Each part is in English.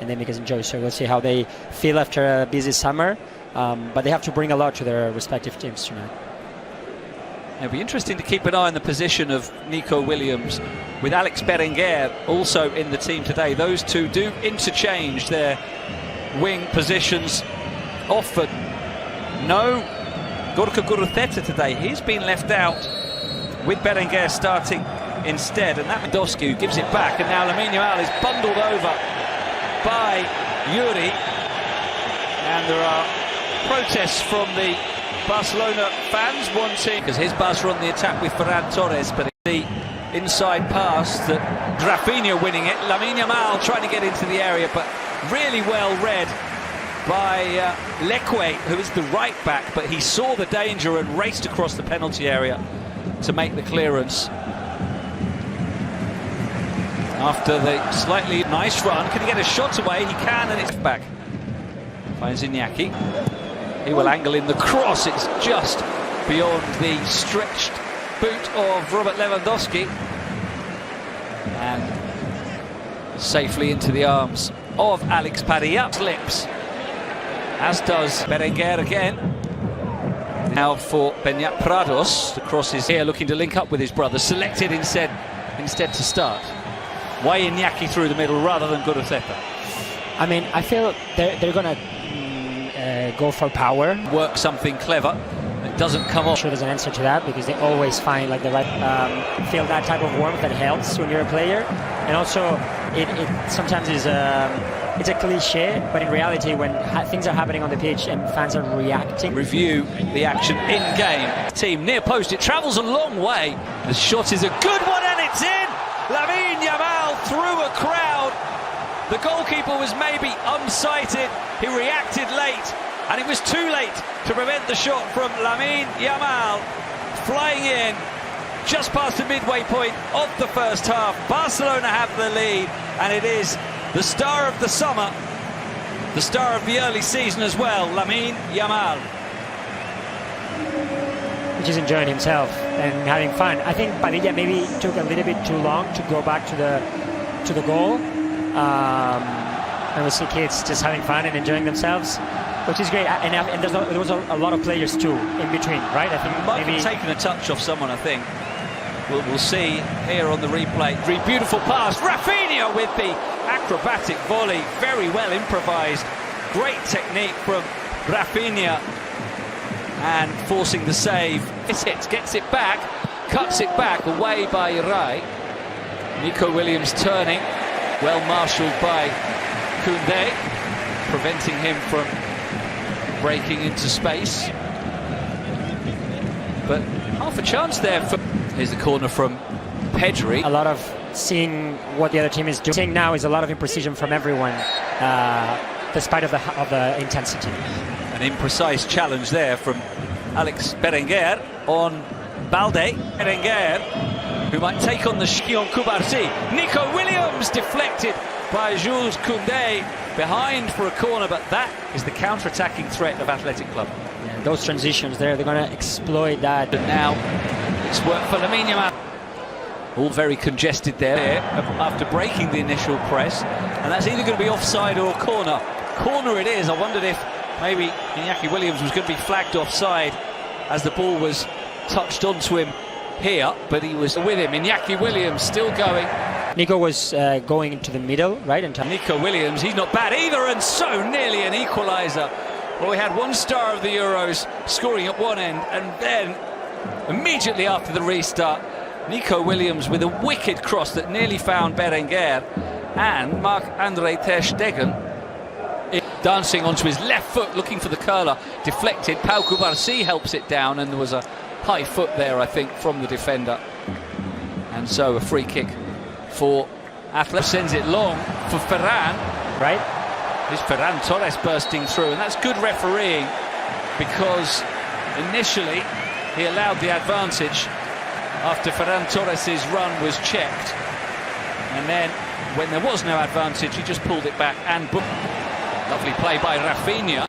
and they make us enjoy. So we'll see how they feel after a busy summer, but they have to bring a lot to their respective teams tonight. It'll be interesting to keep an eye on the position of Nico Williams with Alex Berenguer also in the team today. Those two do interchange their wing positions often. No Gorka Guruzeta today. He's been left out with Berenguer starting instead, and that Lewandowski who gives it back, and now Lamine Yamal is bundled over by Yuri, and there are protests from the Barcelona fans wanting, because his Barca on the attack with Ferran Torres, but the inside pass that Rafinha winning it. Lamine Yamal trying to get into the area, but really well read by Leque, who is the right back, but he saw the danger and raced across the penalty area to make the clearance. After the slightly nice run, can he get a shot away? He can, and it's back. Finds Iñaki. He will angle in the cross. It's just beyond the stretched boot of Robert Lewandowski, and safely into the arms of Alex Padilla. Lips, as does Berenguer again. Now for Beñat Prados. The cross is here, looking to link up with his brother. Selected instead to start. Why Iñaki through the middle rather than Guruzeta? I mean, I feel they're going to go for power. Work something clever. It doesn't come off. Sure, there's an answer to that, because they always find like the right feel that type of warmth that helps when you're a player. And also, it sometimes is it's a cliche, but in reality, when things are happening on the pitch and fans are reacting. Review the action in game. Team near post. It travels a long way. The shot is a good one, and it's in. Lamine Yamal through a crowd. The goalkeeper was maybe unsighted. He reacted late, and it was too late to prevent the shot from Lamine Yamal. Flying in just past the midway point of the first half. Barcelona have the lead, and it is the star of the summer, the star of the early season as well, Lamine Yamal. Which is enjoying himself and having fun. I think Padilla maybe took a little bit too long to go back to the goal. And we see kids just having fun and enjoying themselves, which is great. And there was a lot of players too in between, right? I think might have taken a touch off someone. I think we'll see here on the replay. Beautiful pass, Rafinha with the acrobatic volley, very well improvised. Great technique from Rafinha, and forcing the save. Gets it back, cuts it back, away by Rai. Nico Williams turning, well marshalled by Koundé, preventing him from breaking into space. But half a chance there for... Here's the corner from Pedri. A lot of seeing what the other team is doing now is a lot of imprecision from everyone, despite of the intensity. An imprecise challenge there from Alex Berenguer on Balde. Berenguer, who might take on the Shion Kubarsi. Nico Williams deflected by Jules Koundé, behind for a corner, but that is the counter-attacking threat of Athletic Club. Yeah, those transitions there, they're going to exploit that. And now it's work for Lamine Yamal. All very congested there after breaking the initial press, and that's either going to be offside or corner. Corner it is. I wondered if maybe Iñaki Williams was going to be flagged offside as the ball was touched onto him here, but he was with him. Iñaki Williams still going. Nico was going into the middle, right? Nico Williams, he's not bad either, and so nearly an equaliser. Well, we had one star of the Euros scoring at one end, and then immediately after the restart, Nico Williams with a wicked cross that nearly found Berenguer, and Marc-Andre ter Stegen dancing onto his left foot, looking for the curler, deflected. Pau Cubarsí helps it down, and there was a high foot there, I think, from the defender. And so a free kick for Athletic. Sends it long for Ferran. Right? Is Ferran Torres bursting through, and that's good refereeing, because initially he allowed the advantage after Ferran Torres' run was checked, and then when there was no advantage he just pulled it back and booked. Lovely play by Rafinha.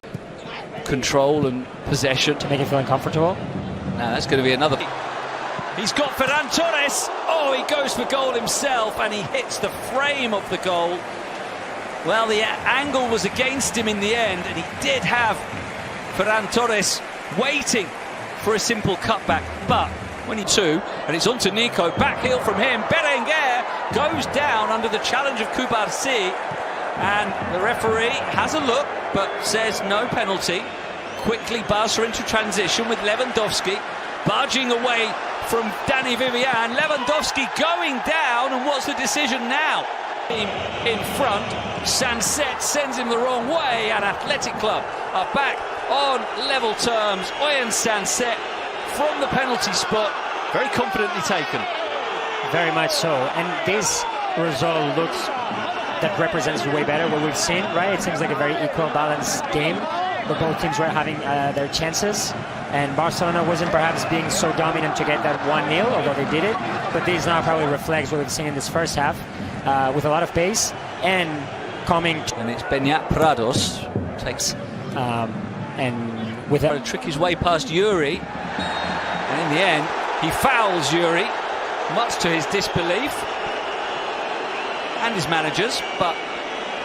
Control and possession. To make him feel uncomfortable. Now that's going to be another. He's got Ferran Torres. Oh, he goes for goal himself, and he hits the frame of the goal. Well, the angle was against him in the end, and he did have Ferran Torres waiting for a simple cutback, but when he two, and it's on to Nico, back heel from him, Berenguer goes down under the challenge of Kubarsi, and the referee has a look, but says no penalty. Quickly Barca into transition with Lewandowski, barging away from Danny Vivian, Lewandowski going down, and what's the decision now? In front, Sanset sends him the wrong way, and Athletic Club are back on level terms. Oyen Sanset from the penalty spot, very confidently taken. Very much so, and this result looks that represents way better what we've seen, right? It seems like a very equal, balanced game. But both teams were having their chances, and Barcelona wasn't perhaps being so dominant to get that 1-0, although they did it. But this now probably reflects what we've seen in this first half, with a lot of pace and coming. And it's Beñat Prados takes and with to trick his way past Yuri, and in the end he fouls Yuri, much to his disbelief and his managers, but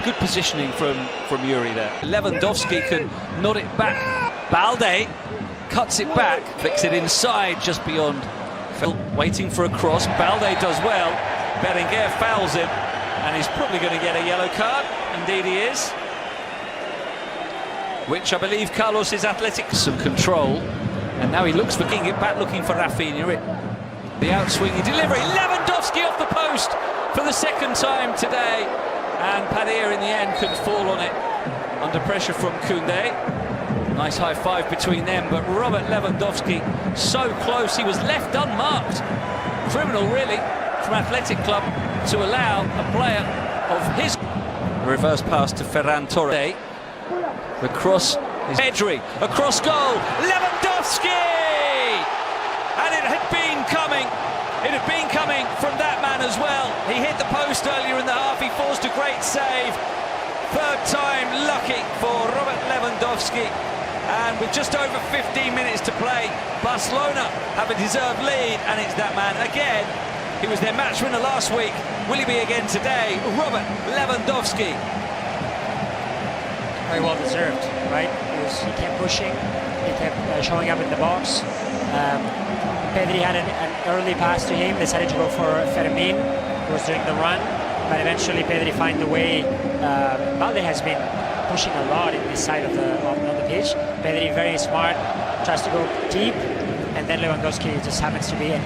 good positioning from Yuri there. Lewandowski can nod it back. Balde cuts it back, flicks it inside just beyond. Waiting for a cross. Balde does well. Berenguer fouls him, and he's probably going to get a yellow card. Indeed he is. Which I believe Carlos is Athletic. Some control, and now he looks for getting it back, looking for Rafinha. The outswinging delivery. Lewandowski off the post for the second time today. And Padilla in the end couldn't fall on it under pressure from Koundé. Nice high five between them, but Robert Lewandowski so close, he was left unmarked. Criminal really from Athletic Club to allow a player of his. Reverse pass to Ferran Torres. The cross is Pedri, across goal, Lewandowski! And it had been coming. It had been coming from that man as well. He hit the post earlier in the half. He forced a great save. Third time lucky for Robert Lewandowski. And with just over 15 minutes to play, Barcelona have a deserved lead, and it's that man again. He was their match winner last week. Will he be again today? Robert Lewandowski. Very well deserved, right? He kept pushing, he kept showing up in the box. Pedri had an early pass to him, decided to go for Fermin, who was doing the run, but eventually Pedri found the way. Balde has been pushing a lot in this side of the pitch. Pedri very smart, tries to go deep, and then Lewandowski just happens to be. And